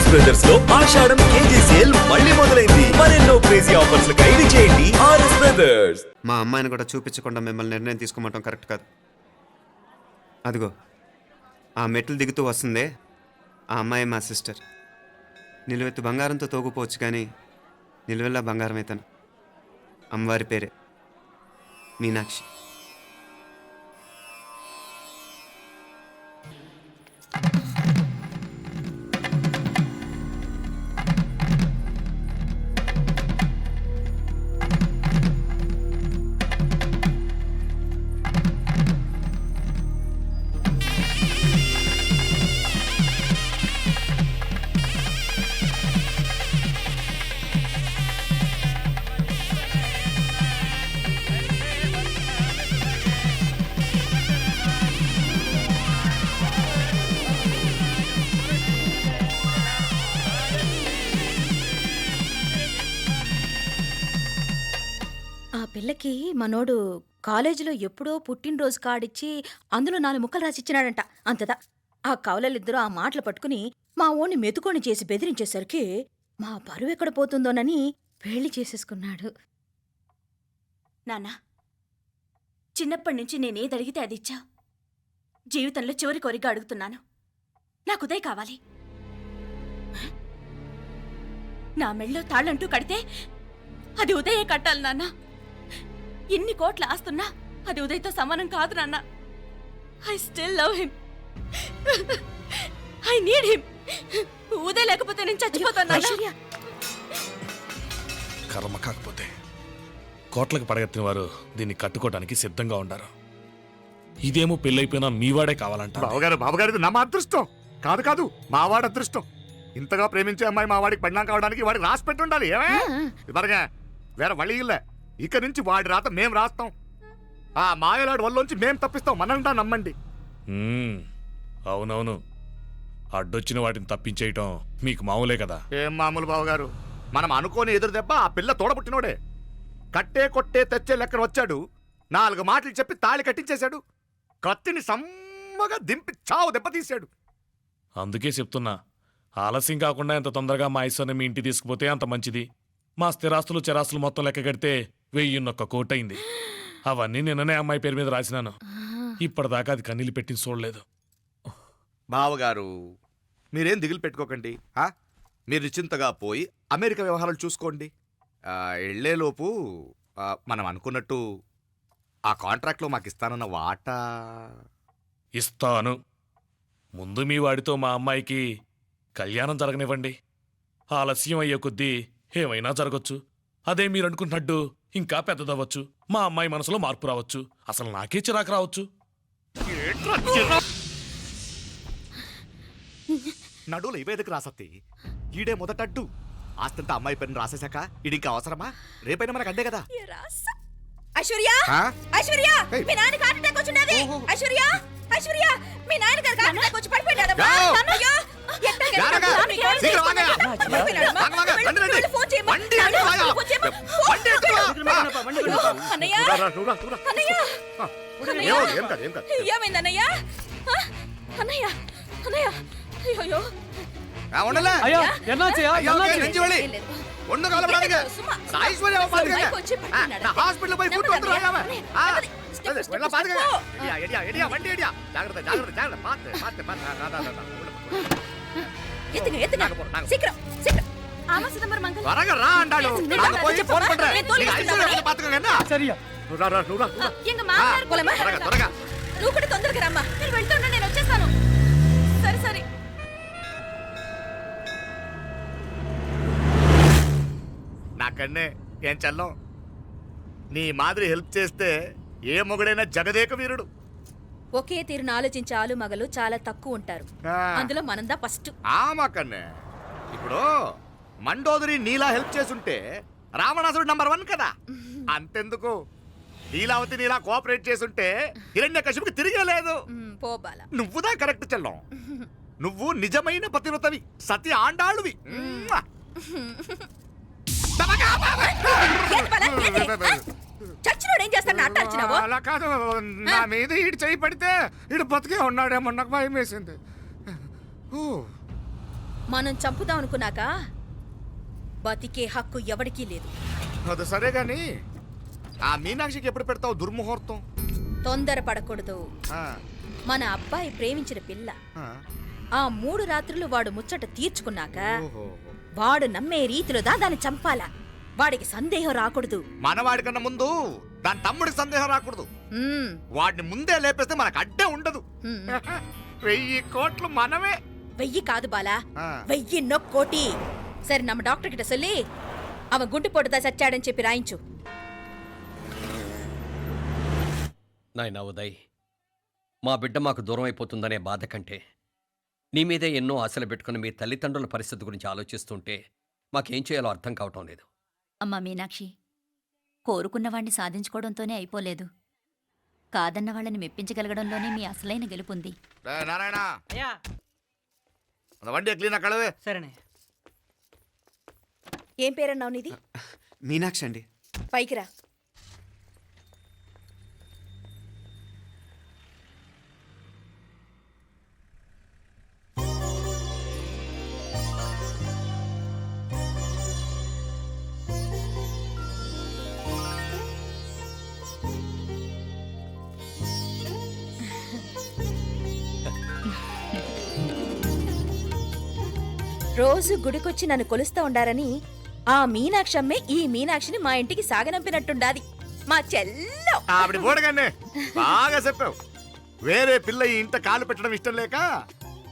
RS brothers లో ఆషాఢం KG sale మళ్ళీ మొదలైంది. మరెన్నో క్రేజీ ఆఫర్స్ ఖైదీ చేయండి ఆర్ఎస్ బ్రదర్స్. మా అమ్మాయిని కూడా చూపించకుండా మిమ్మల్ని నిర్ణయం తీసుకోమంటాం కరెక్ట్ కాదు. అదిగో ఆ మెట్లు దిగుతూ వస్తుందే, ఆ అమ్మాయి మా సిస్టర్. నిలువెత్తు బంగారంతో తోగుపోవచ్చు కానీ నిలువెల్లా బంగారం అవుతాను. అమ్మవారి పేరే మీనాక్షి. పిల్లకి మనోడు కాలేజీలో ఎప్పుడో పుట్టినరోజు కాడిచ్చి అందులో 4 ముక్కలు రాసిచ్చినాడంట. అంతదా ఆ కవలలిద్దరూ ఆ మాటలు పట్టుకుని మా ఓణ్ణి మెతుకొని చేసి బెదిరించేసరికి మా బరువెక్కడ పోతుందోనని పెళ్లి చేసేసుకున్నాడు. నాన్నా, చిన్నప్పటి నుంచి నేనేదడిగితే అది ఇచ్చావు. జీవితంలో చివరి కోరిక అడుగుతున్నాను. నాకు ఉదయ్ కావాలి. నా మెళ్ళో తాళ్ళంటూ కడితే అది ఉదయే కట్టాలి నాన్న. ఎన్ని కోట్ల ఆస్తున్నా అది ఉదయ్తో సమానం కాదు నాన్న. I still love him. I need him. Uday లేకపోతే నేను చచ్చిపోతాను. కర్మ కాకపోతే కోట్లకు పడగెత్తిన వారు దీన్ని కట్టుకోవడానికి సిద్ధంగా ఉండారు. ఇదేమో పెళ్ళైపోయినా మీవాడే కావాలంట. బావగారు నా అదృష్టం కాదు కాదు మావాడి అదృష్టం. ఇంతగా ప్రేమించే అమ్మాయి మా వాడికి పెళ్ళాం కావడానికి వాడికి రాసి పెట్టుండాలి. ఇవరగా వేరే వళ్ళీ ఇల్లే. ఇక నుంచి వాడి రాత మేం రాస్తాం. ఆ మాయలాడు వల్లోంచి మేం తప్పిస్తాం. మనల్ని నమ్మండి. అవునవును, అడ్డొచ్చిన వాటిని తప్పించేయటం మీకు మామూలే కదా. ఏం మామూలు బావగారు, మనం అనుకోని ఎదురు దెబ్బ ఆ పిల్ల తోడబుట్టినోడే. కట్టే కొట్టే తెచ్చే లెక్కన వచ్చాడు. 4 మాటలు చెప్పి తాళి కట్టించేశాడు. కత్తిని సమ్మగా దింపి చావు దెబ్బతీశాడు. అందుకే చెప్తున్నా, ఆలస్యం కాకుండా ఎంత తొందరగా మా ఐశ్వర్యం మీ ఇంటికి తీసుకుపోతే అంత మంచిది. మా స్థిరాస్తులు చిరాస్తులు మొత్తం లెక్క కడితే 1001 కోటయింది. అవన్నీ నిన్ననే అమ్మాయి పేరు మీద రాసినాను. ఇప్పటిదాకా అది కన్నీళ్ళు పెట్టి చూడలేదు. బావగారు మీరేం దిగులు పెట్టుకోకండి. మీరు నిశ్చింతగా పోయి అమెరికా వ్యవహారాలు చూసుకోండి. వెళ్లేలోపు మనం అనుకున్నట్టు ఆ కాంట్రాక్ట్లో మాకు ఇస్తానన్న వాటా ఇస్తాను. ముందు మీ వాడితో మా అమ్మాయికి కళ్యాణం జరగనివ్వండి. ఆలస్యం అయ్యే కొద్దీ ఏమైనా జరగచ్చు. అదే మీరు అనుకుంటున్నట్టు ఇంకా పెద్దదవ్వచ్చు. మా అమ్మాయి మనసులో మార్పు రావచ్చు. అసలు నాకే చిరాకు రావచ్చు. నడువులు ఇవేదకు రాసత్తి. ఈడే మొదటడ్డు. ఆస్తంతా అమ్మాయి పని రాసేశాక ఈడింకా అవసరమా? రేపైనా మనకు అడ్డే కదా. ఐశ్వర్య, ఐశ్వర్య, మీ నాన్న హార్ట్ అటాక్ వచ్చినది. ఐశ్వర్య, ఐశ్వర్య, మీ నాన్న గారికి హార్ట్ అటాక్ వచ్చి పడిపోయాడు. ఏమైందన్నయ్యా? అన్నయ్య, అన్నయ్య, అయ్యో హాస్పిటల్ పోయి నువ్వు కూడా తొందరగా రమ్మా. నేను వెళ్తున్నా, నేను వచ్చేస్తాను. సరే సరే. నాకన్నే ఏం చల్లం. నీ మాదిరి హెల్ప్ చేస్తే ఏ మొగుడైనా జగదేక వీరుడు. ఒకే తీరును ఆలోచించే ఆలు మగలు చాలా తక్కువ ఉంటారు. అందులో మనందా ఫస్ట్. మాకన్నే ఇప్పుడు మండోదరి నీలా హెల్ప్ చేసుంటే రావణాసుడు నంబర్ 1 కదా. అంతెందుకు, నీలావతి నీలా కోఆపరేట్ చేసుంటే హిరణ్యకశిపుకి తిరిగే లేదు. నువ్వుదా కరెక్ట్ చెల్లం. నువ్వు నిజమైన పతివ్రతవి, సతి ఆండాళ్ళువి. అలా కాదు, నా మీద ఈడు చేయి పడితే ఈడు బతికే ఉన్నాడేమో నాకు భయం వేసింది. మనం చంపుదాం అనుకున్నాక బతికే హక్కు ఎవరికీ లేదు. అది సరే గాని ఆ మీనాక్షికి ఎప్పుడు పెడతావు దుర్ముహూర్తం? తొందరపడకూడదు. ఆ, మన అబ్బాయి ప్రేమించిన పిల్ల ఆ. ఆ 3 రాత్రులు వాడు ముచ్చట తీర్చుకున్నాక ఓహో. వాడు నమ్మే రీతిలో దాన్ని చంపాలా. వాడికి సందేహం రాకూడదు. మనవాడి కన్నా ముందు దాని తమ్ముడికి సందేహం రాకూడదు. మ్మ్. వాడిని ముందే లేపేస్తే మనకు అడ్డే ఉండదు. మ్మ్. 1000 కోట్లు మనమే. 1000 కాదు బాలా, ఆ. 1000 కోటి. సరే நம்ம డాక్టర్ கிட்ட சொல்லி அவன் గుండు పొట్టుదా చచ్చాడని చెప్పి రాయించు. నాయనా ఉదయ్, మా బిడ్డ మాకు దూరం అయిపోతుందనే బాధ కంటే నీ మీదే ఎన్నో ఆశలు పెట్టుకుని మీ తల్లిదండ్రుల పరిస్థితి గురించి ఆలోచిస్తుంటే మాకేం చేయాలో అర్థం కావటం లేదు. అమ్మా మీనాక్షి, కోరుకున్నవాణ్ణి సాధించుకోవడంతోనే అయిపోలేదు. కాదన్న వాళ్ళని మెప్పించగలగడంలోనే మీ అసలైన గెలుపుంది. నారాయణ అయ్యా அந்த வண்டியை క్లీన్ కడవే. సరేనే. ఏం పేరన్నావు నీది? మీనాక్షి అండి. పైకి రా. రోజు గుడికొచ్చి నన్ను కొలుస్తా ఉండారని ఆ మీనాక్షమ్మే ఈ మీనాక్షిని మా ఇంటికి సాగనంపినట్టుండాది. మా చెల్లో ఆవిడ పోడగానే బాగా చెప్పావు. వేరే పిల్ల ఈ ఇంట కాలు పెట్టడం ఇష్టం లేక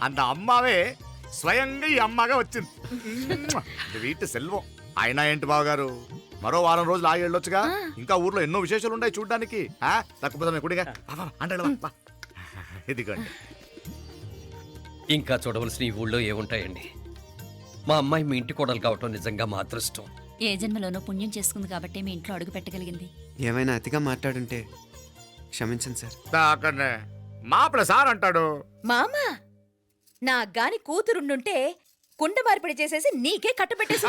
అంత అమ్మావే స్వయంగా ఈ అమ్మగా వచ్చింది. ఇది వీటి సెల్వం. అయినా ఏంటి బావగారు, మరో వారం రోజులు ఆగి వెళ్ళొచ్చుగా. ఇంకా ఊర్లో ఎన్నో విశేషాలు ఉన్నాయి చూడ్డానికి. తక్కువ కుడిగా అంటే ఇదిగోండి. ఇంకా చూడవలసిన ఈ ఊళ్ళో ఏముంటాయండి? మా అమ్మాయి మీ ఇంటి కోడలు కావటం నిజంగా మా అదృష్టం. ఏ జన్మలోనో పుణ్యం చేసుకుంది కాబట్టి మీ ఇంట్లో అడుగు పెట్టగలిగింది. ఏమైనా అతిగా మాట్లాడుంటే క్షమించండి సార్. అక్కడనే మాపల సార్ అంటాడు. మామా, నా గాని కూతురుండుంటే కుండ మార్పిడి చేసేసి నీకే కట్టబెట్టేసి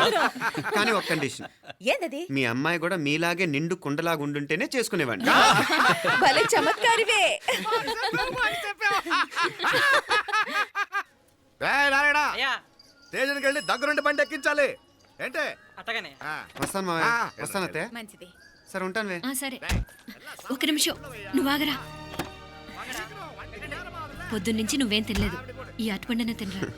కానీ ఒక కండిషన్. ఏందది? మీ అమ్మాయి కూడా మీలాగే నిండు కుండలాగా ఉండుంటేనే చేసుకునేవాడిని. భలే చమత్కారివే. నారాయణ అయ్యా స్టేషన్కి వెళ్ళి దగ్గరుండి బండి ఎక్కించాలి. ఏంటే? అట్టగానే. ఆ. వస్తాను మావయ్య. వస్తాను అత్తే. మంచిది. సరే ఉంటాను వే. సరే, ఒక నిమిషం నువ్వు ఆగరా. పొద్దున్నుంచి నువ్వేం తినలేదు. ఈ అటుపండనే తినరా.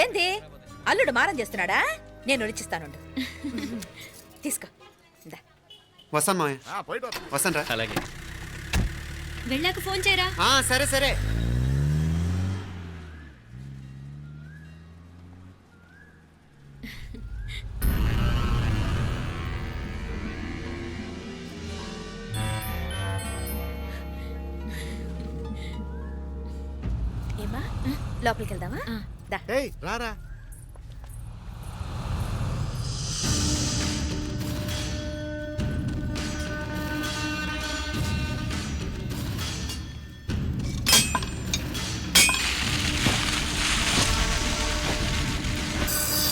ఏంది అల్లుడు మారం చేస్తున్నాడా? నేను రుచిస్తానుండు. తీసుకో. ఇందా. వస్తాను మావయ్య. పోయిட்டு వా. వస్తాను రా. అలాగే. వెళ్ళాక ఫోన్ చేయరా. సరే సరే. ఏమా లోపలికి వెళ్దామా? దా. ఏయ్ రారా.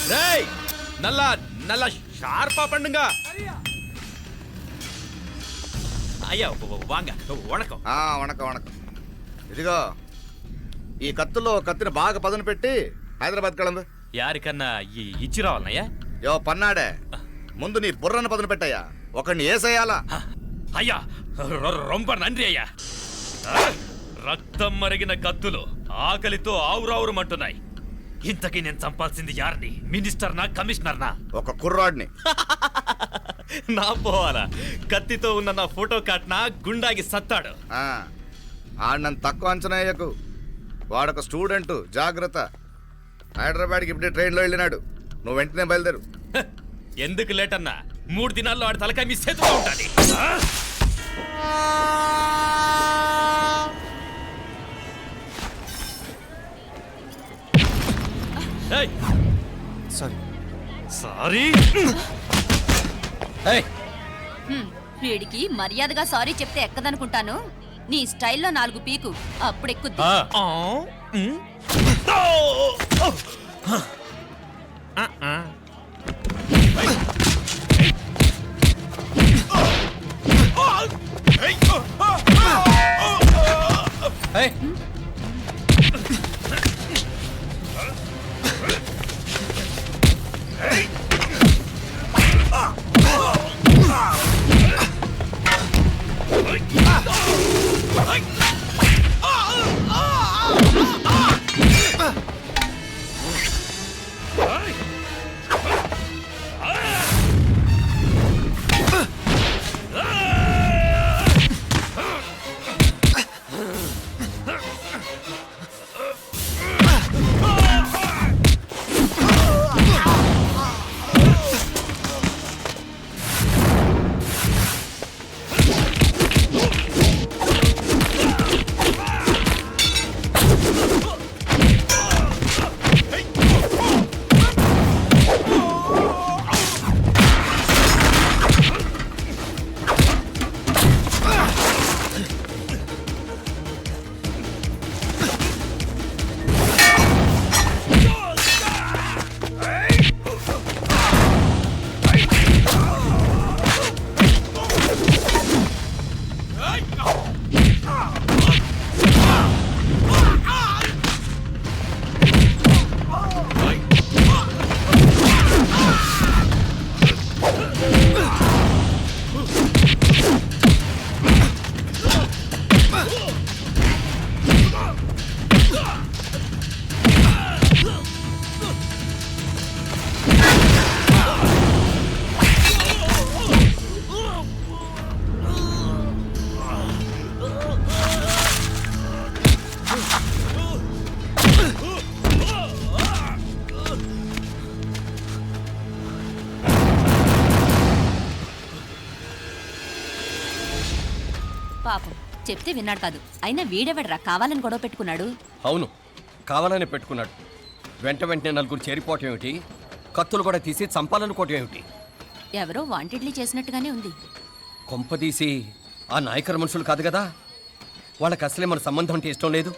டேய் நல்லா நல்லா ஷார்ப்பா பண்ணுங்க. ஐயா வாங்க வணக்கம். వణకం వణకం. ఇదిగో ఈ కత్తుల్లో కత్తిని బాగా పదును పెట్టి హైదరాబాద్ కళందు. யாருக்கన్నా ఇచ్చి రావాలన్నయ్యా? యో పన్నాడే, ముందు నీ బుర్రను పదును పెట్టయ్యా. ఒకడిని ఏసేయాలా. అయ్యా రొంబ నంది అయ్యా. రక్తం మరిగిన కత్తులు ఆకలితో ఆవురావురమంటున్నాయి. ఇంతకీ నేను చంపాల్సింది యారిని? మినిస్టర్నా కమిషనర్నా? ఒక కుర్రాడిని. నా పోవాలా? కత్తితో ఉన్న నా ఫోటో కాట్నా గుండాగి సత్తాడు. ఆడినంత తక్కువ అంచనా వేయకు. వాడొక స్టూడెంట్, జాగ్రత్త. హైదరాబాద్కి ఇప్పుడే ట్రైన్లో వెళ్ళినాడు. నువ్వు వెంటనే బయలుదేరు. ఎందుకు లేట్ అన్నా? 3 దినాల్లో ఆడి తలకాయ మీ చేతిలో ఉంటుంది. సారీ. సారీ. వీడికి మర్యాదగా సారీ చెప్తే ఎక్కదనుకుంటాను. నీ స్టైల్లో 4 పీకు, అప్పుడెక్కుద్ది. పాపం చెప్తే విన్నాడు కాదు. అయినా వీడెవడరా కావాలని గొడవ పెట్టుకున్నాడు? అవును, కావాలని పెట్టుకున్నాడు. వెంటనే నలుగురు చేరిపోవటం ఏమిటి, కత్తులు కూడా తీసి చంపాలనుకోవటం ఏమిటి? ఎవరో వాంటెడ్లీ చేసినట్టుగానే ఉంది. కొంపదీసి ఆ నాయకర్ మనుషులు కాదు కదా? వాళ్ళకి అసలే మన సంబంధం అంటే ఇష్టం లేదు.